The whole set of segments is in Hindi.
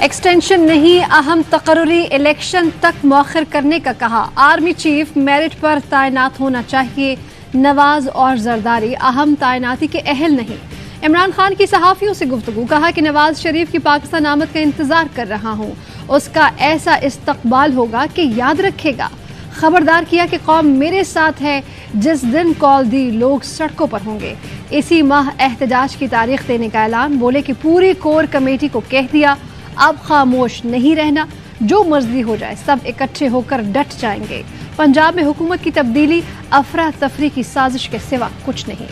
एक्सटेंशन नहीं, अहम तकर्री इलेक्शन तक मौखर करने का कहा। आर्मी चीफ मेरिट पर तैनात होना चाहिए। नवाज और जरदारी अहम तैनाती के अहल नहीं। इमरान खान की सहाफियों से गुफ्तगू, कहा कि नवाज शरीफ की पाकिस्तान आमद का इंतजार कर रहा हूं, उसका ऐसा इस्तकबाल होगा कि याद रखेगा। खबरदार किया कि कौम मेरे साथ है, जिस दिन कॉल दी लोग सड़कों पर होंगे। इसी माह एहतजाज की तारीख देने का ऐलान, बोले कि पूरी कोर कमेटी को कह दिया अब खामोश नहीं रहना, जो मर्जी हो जाए सब इकट्ठे होकर डट जाएंगे। पंजाब में हुकूमत की तब्दीली अफरा तफरी की साजिश के सिवा कुछ नहीं।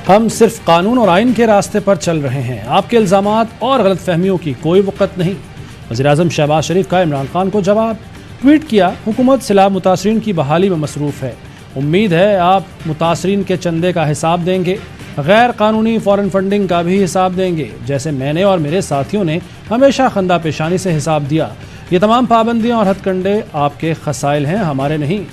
हम सिर्फ कानून और आइन के रास्ते पर चल रहे हैं। आपके इल्जामात और गलतफहमियों की कोई वक़्त नहीं। वज़ीर-ए-आज़म शहबाज शरीफ का इमरान खान को जवाब। ट्वीट किया, हुकूमत सैलाब मुतासरीन की बहाली में मसरूफ़ है, उम्मीद है आप मुतासरीन के चंदे का हिसाब देंगे, गैर कानूनी फ़ॉरेन फंडिंग का भी हिसाब देंगे, जैसे मैंने और मेरे साथियों ने हमेशा खंदा पेशानी से हिसाब दिया। ये तमाम पाबंदियाँ और हथकंडे आपके खसाइल हैं, हमारे नहीं।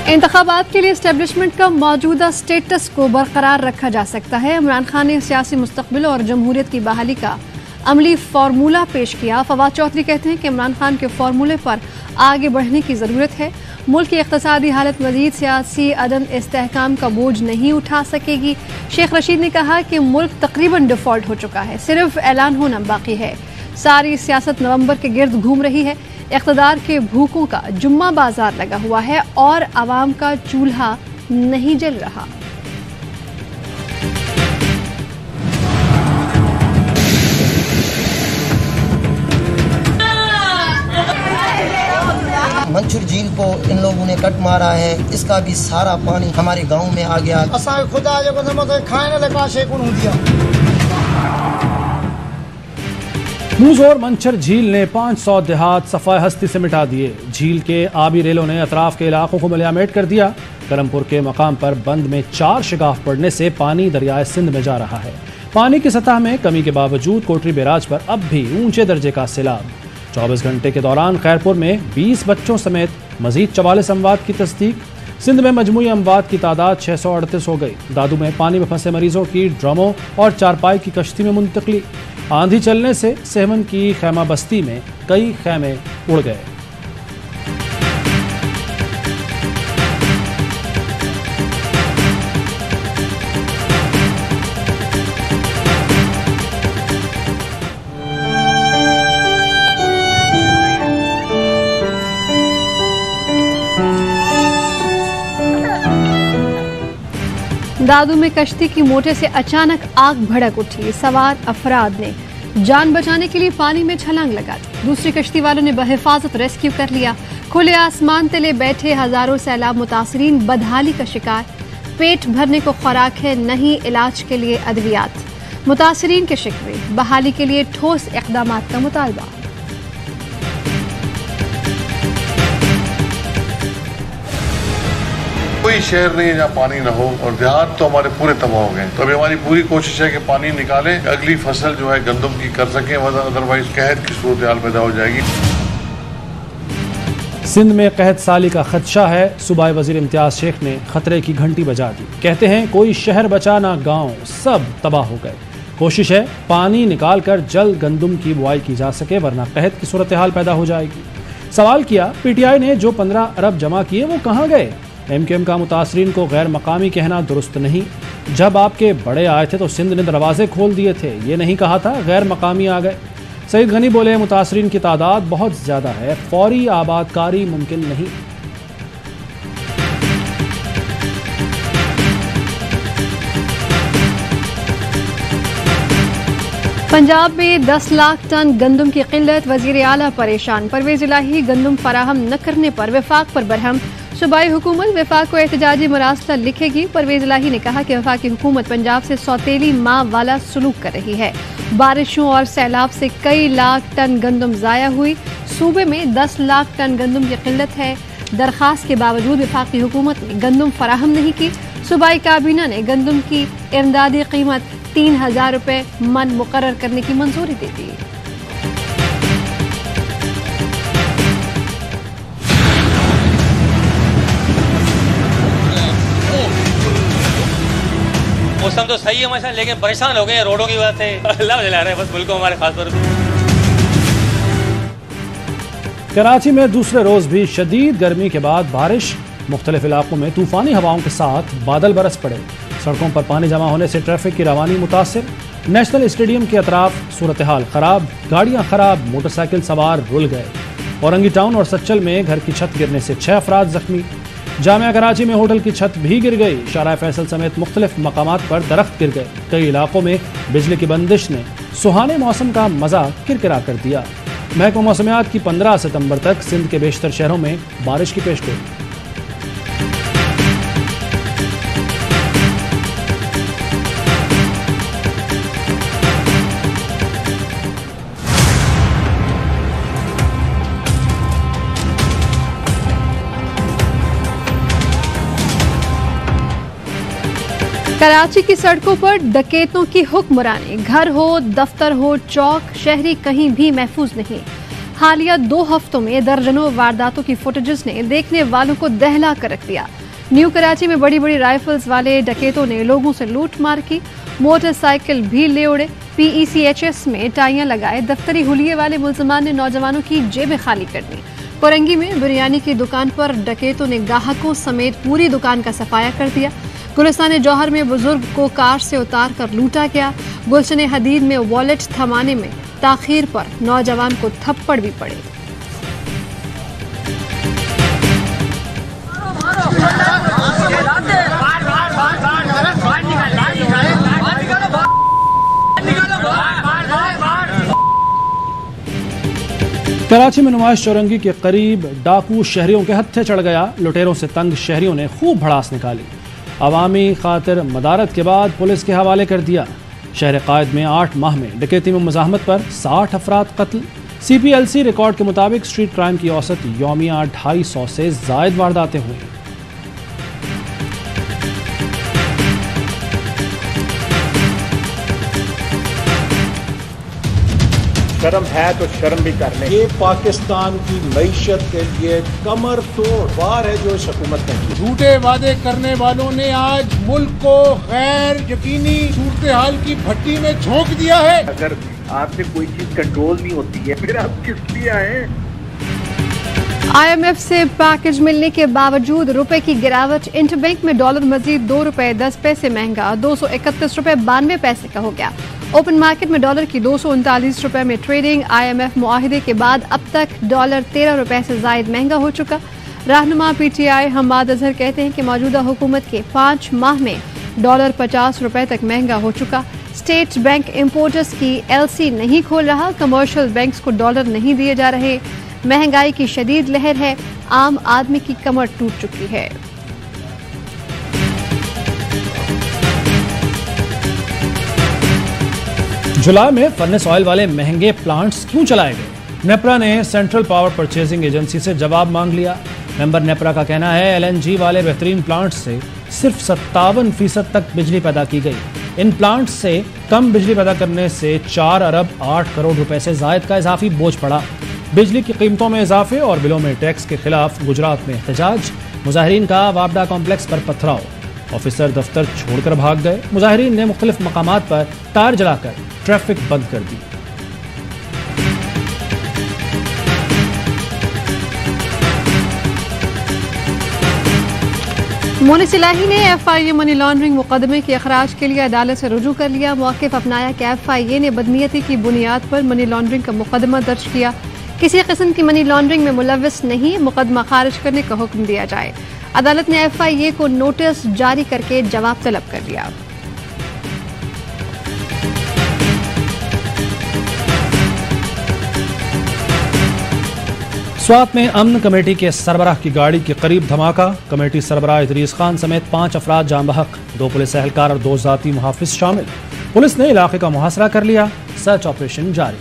इंतखाबात के लिए एस्टेब्लिशमेंट का मौजूदा स्टेटस को बरकरार रखा जा सकता है। इमरान खान ने सियासी मुस्तकबिल और जमहूरियत की बहाली का अमली फार्मूला पेश किया। फवाद चौधरी कहते हैं कि इमरान खान के फार्मूले पर आगे बढ़ने की ज़रूरत है। मुल्क की इक़्तिसादी हालत मज़ीद सियासी अदम इस्तेहकाम का बोझ नहीं उठा सकेगी। शेख रशीद ने कहा कि मुल्क तकरीबन डिफ़ॉल्ट हो चुका है, सिर्फ ऐलान होना बाकी है। सारी सियासत नवंबर के गिर्द घूम रही है। इक़्तिदार के भूखों का जुम्मा बाजार लगा हुआ है और आवाम का चूल्हा नहीं जल रहा। मंचूर झील को इन लोगों ने कट मारा है, इसका भी सारा पानी हमारे गांव में आ गया। खुदा खाने लगा शेकुन दिया। मूज और मंचर झील ने 500 देहात सफाई हस्ती से मिटा दिए। झील के आबी रेलों ने अतराफ के इलाकों को मलियामेट कर दिया। करमपुर के मकाम पर बंद में 4 शिगाफ पड़ने से पानी दरियाए सिंध में जा रहा है। पानी की सतह में कमी के बावजूद कोटरी बैराज पर अब भी ऊंचे दर्जे का सैलाब। 24 घंटे के दौरान खैरपुर में 20 बच्चों समेत मजीद 44 अमवात की तस्दीक। सिंध में मजमूई अमवात की तादाद 638 हो गई। दादू में पानी में फंसे मरीजों की ड्रमों और चारपाई की कश्ती में मुंतकली। आंधी चलने से सेहवन की खैमा बस्ती में कई खैमे उड़ गए। दादू में कश्ती की मोटर से अचानक आग भड़क उठी। सवार अफराद ने जान बचाने के लिए पानी में छलांग लगा दी। दूसरी कश्ती वालों ने बहिफाजत रेस्क्यू कर लिया। खुले आसमान तले बैठे हजारों सैलाब मुतासरीन बदहाली का शिकार। पेट भरने को खुराक है, नहीं इलाज के लिए अद्वियात। मुतासरीन के शिकवे, बहाली के लिए ठोस इक़दामात का मुतालबा। कोई शहर नहीं है जहाँ पानी न हो, और देहात तो हमारे पूरे तबाह हो गए। तो अभी हमारी पूरी कोशिश है कि पानी निकालें, अगली फसल जो है गंदम की कर सकें, वरना अदरवाइज कहत की सूरत हाल पैदा हो जाएगी। सिंध में कहत साली का खदशा है। सूबाई वजीर इम्तियाज शेख ने खतरे की घंटी बजा दी। कहते हैं कोई शहर बचा ना गाँव, सब तबाह हो गए। कोशिश है पानी निकाल कर जल्द गंदम की बुआई की जा सके, वरना कहत की सूरत हाल पैदा हो जाएगी। सवाल किया, PTI ने जो 15 अरब जमा किए वो कहाँ गए? MQM का मुतासरीन को गैर मकामी कहना दुरुस्त नहीं। जब आपके बड़े आए थे तो सिंध ने दरवाजे खोल दिए थे, ये नहीं कहा था गैर मकामी आ गए। सईद गनी बोले, मुतासरीन की तादाद बहुत ज़्यादा है, फौरी आबादकारी मुमकिन नहीं। पंजाब में 10 लाख टन गंदम की किल्लत, वजीर आला परेशान। परवेज इलाही गंदम फराहम न करने पर वफाक पर बरहम। सूबाई हुकूमत वफाक को एहतजाजी मुरासला लिखेगी। परवेज इलाही ने कहा कि वफाकी हुकूमत पंजाब से सौतेली माँ वाला सलूक कर रही है। बारिशों और सैलाब से कई लाख टन गंदम ज़ाया हुई। सूबे में 10 लाख टन गंदम की किल्लत है। दरखास्त के बावजूद वफाकी हुकूमत ने गंदम फराहम नहीं की। सूबाई काबीना ने गंदम की इमदादी कीमत 3000 रुपये मन मुकर्रर करने की मंजूरी दे दी। मौसम तो सही है माशा, लेकिन परेशान हो गए हैं रोडों की बात है। अल्लाह जला रहा है बस मुल्क को हमारे खास तौर पर। कराची में दूसरे रोज भी शदीद गर्मी के बाद बारिश, मुख्तलिफ इलाकों में तूफानी हवाओं के साथ बादल बरस पड़े। सड़कों पर पानी जमा होने से ट्रैफिक की रवानी मुतासिर। नेशनल स्टेडियम के अतराफ सूरत हाल खराब, गाड़ियां खराब, मोटरसाइकिल सवार रुल गए। औरंगी टाउन और सच्चल में घर की छत गिरने से 6 अफराद जख्मी। जामिया कराची में होटल की छत भी गिर गई। शारा फैसल समेत मुख्तलिफ मकामात पर दरख्त गिर गए। कई इलाकों में बिजली की बंदिश ने सुहाने मौसम का मजा किरकिरा कर दिया। महकमा मौसमियात की 15 सितंबर तक सिंध के बेशतर शहरों में बारिश की पेशगोई। कराची की सड़कों पर डकैतों की हुक्मरानी। घर हो, दफ्तर हो, चौक, शहरी कहीं भी महफूज नहीं। हालिया 2 हफ्तों में दर्जनों वारदातों की फुटेजेस ने देखने वालों को दहला कर रख दिया। न्यू कराची में बड़ी बड़ी राइफल्स वाले डकैतों ने लोगों से लूट मार की, मोटरसाइकिल भी ले उड़े। PECHS में टाइयां लगाए दफ्तरी हुलिये वाले मुलजमान ने नौजवानों की जेबें खाली कर दी। कोरंगी में बिरयानी की दुकान पर डकैतों ने ग्राहकों समेत पूरी दुकान का सफाया कर दिया। गुलिस्तान जौहर में बुजुर्ग को कार से उतार कर लूटा गया। गुलशन हदीद में वॉलेट थमाने में ताखीर पर नौजवान को थप्पड़ भी पड़े। कराची में नुमाइश चौरंगी के करीब डाकू शहरियों के हत्थे चढ़ गया। लुटेरों से तंग शहरियों ने खूब भड़ास निकाली। अवामी खातिर मदारत के बाद पुलिस के हवाले कर दिया। शहर कायद में 8 माह में डकैती में मुजाहमत पर 60 अफराद कत्ल। CPLC रिकॉर्ड के मुताबिक स्ट्रीट क्राइम की औसत यौमिया 250 से जायद वारदातें हुई। शर्म है तो शर्म भी करने। ये पाकिस्तान की मईशत के लिए कमर तोड़ वार है जो इस हुकूमत ने की। झूठे वादे करने वालों ने आज मुल्क को गैर यकीनी सूरत हाल की भट्टी में झोंक दिया है। अगर आपसे कोई चीज कंट्रोल नहीं होती है फिर आप किस लिए आए? IMF से पैकेज मिलने के बावजूद रुपए की गिरावट। इंटरबैंक में डॉलर मजीद 2 रुपए 10 पैसे महंगा 231 रुपए 92 पैसे का हो गया। ओपन मार्केट में डॉलर की 239 रुपए में ट्रेडिंग। IMF मुआहिदे के बाद अब तक डॉलर 13 रुपए से जायद महंगा हो चुका। रहनुमा PTI हम्माद अजहर कहते हैं कि मौजूदा हुकूमत के 5 माह में डॉलर 50 रुपए तक महंगा हो चुका। स्टेट बैंक इंपोर्टर्स की LC नहीं खोल रहा। कमर्शियल बैंक्स को डॉलर नहीं दिए जा रहे। महंगाई की शदीद लहर है। आम आदमी की कमर टूट चुकी है। जुलाई में फर्नेस ऑयल वाले महंगे प्लांट्स क्यों चलाए गए? नेपरा ने सेंट्रल पावर परचेजिंग एजेंसी से जवाब मांग लिया। मेंबर नेपरा का कहना है LNG वाले बेहतरीन प्लांट्स से सिर्फ 57% तक बिजली पैदा की गई। इन प्लांट्स से कम बिजली पैदा करने से 4 अरब 8 करोड़ रुपए से जायद का इजाफी बोझ पड़ा। बिजली की कीमतों में इजाफे और बिलों में टैक्स के खिलाफ गुजरात में एहतजाज। मुजाहिरीन का वापडा कॉम्प्लेक्स पर पथराव। ऑफिसर दफ्तर छोड़कर भाग गए। मुजाहिरीन ने मुख्तलिफ मकामात पर तार जलाकर ट्रैफिक बंद कर दी। मोनिस इलाही ने FIA मनी लॉन्ड्रिंग मुकदमे के अखराज के लिए अदालत से रुजू कर लिया। मौक़िफ़ अपनाया कि FIA ने बदनीयती की बुनियाद पर मनी लॉन्ड्रिंग का मुकदमा दर्ज किया। किसी किस्म की मनी लॉन्ड्रिंग में मुलव्वस नहीं, मुकदमा खारिज करने का हुक्म दिया जाए। अदालत ने FIA को नोटिस जारी करके जवाब तलब कर लिया। स्वात में अमन कमेटी के सरबराह की गाड़ी के करीब धमाका। कमेटी सरबराह इदरीस खान समेत 5 अफराद जान बहक, 2 पुलिस एहलकार और 2 जाती मुहाफिज शामिल। पुलिस ने इलाके का मुहासरा कर लिया। सर्च ऑपरेशन जारी।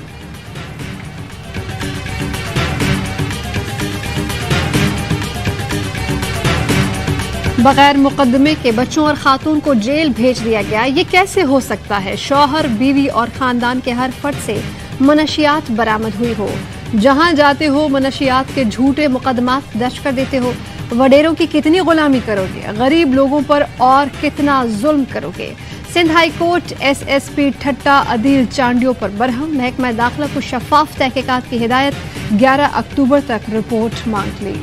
बगैर मुकदमे के बच्चों और खातून को जेल भेज दिया गया, ये कैसे हो सकता है? शौहर, बीवी और खानदान के हर फर्द से मनशियात बरामद हुई हो, जहां जाते हो मनशियात के झूठे मुकदमात दर्ज कर देते हो। वडेरों की कितनी गुलामी करोगे? गरीब लोगों पर और कितना जुल्म करोगे? सिंध हाई कोर्ट SSP ठट्टा अदील चांडियों पर बरहम। महकमा दाखिला को शफाफ तहकीकात की हिदायत, 11 अक्टूबर तक रिपोर्ट मांग ली।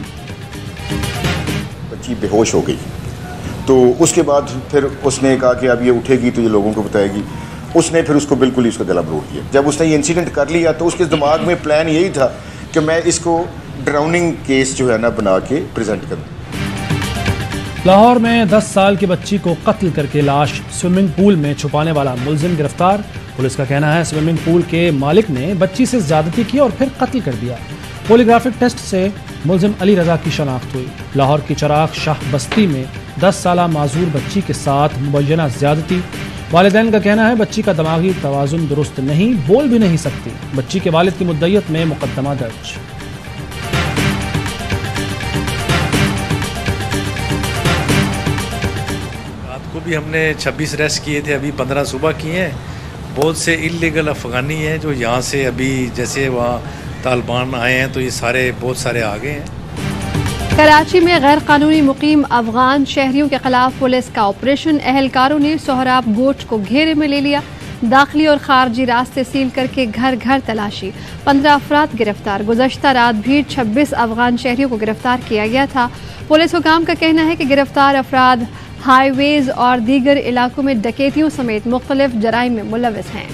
बच्ची बेहोश हो गई तो उसके बाद फिर उसने कहा कि अब ये उठेगी तो ये लोगों को बताएगी। उसने फिर उसको बिल्कुल ही उसका गला मरोड़ दिया। जब उसने ये इंसिडेंट कर लिया तो उसके दिमाग में प्लान यही था कि मैं इसको ड्राउनिंग केस जो है ना बना के प्रेजेंट करूँ। लाहौर में 10 साल की बच्ची को कत्ल करके लाश स्विमिंग पूल में छुपाने वाला मुलजिम गिरफ्तार। पुलिस का कहना है स्विमिंग पूल के मालिक ने बच्ची से ज्यादती की और फिर कत्ल कर दिया। पॉलीग्राफिक टेस्ट से मुलजिम अली रजा की शनाख्त हुई। लाहौर की चराग शाह बस्ती में 10 साल माजूर बच्ची के साथ मुबैना ज्यादती। वालिदैन का कहना है बच्ची का दिमागी तवाजुन दुरुस्त नहीं, बोल भी नहीं सकती। बच्ची के वालिद की मुद्दईयत में मुकदमा दर्ज। को भी हमने 26 अरेस्ट किए थे, अभी 15 सुबह किए हैं। बहुत से इलीगल अफगानी हैं जो यहाँ से अभी जैसे वहाँ तालिबान आए हैं तो ये सारे बहुत सारे आ गए हैं। कराची में गैर कानूनी मुकीम अफगान शहरियों के खिलाफ पुलिस का ऑपरेशन। अहलकारों ने सोहराब गोट को घेरे में ले लिया। दाखिली और खारजी रास्ते सील करके घर घर तलाशी। 15 अफराद गिरफ्तार। गुज़श्ता रात भी 26 अफगान शहरियों को गिरफ्तार किया गया था। पुलिस हुकाम का कहना है कि गिरफ्तार अफराद हाईवेज और दीगर इलाकों में डकैतियों समेत मुख्तलिफ जराइम में मुलविस हैं।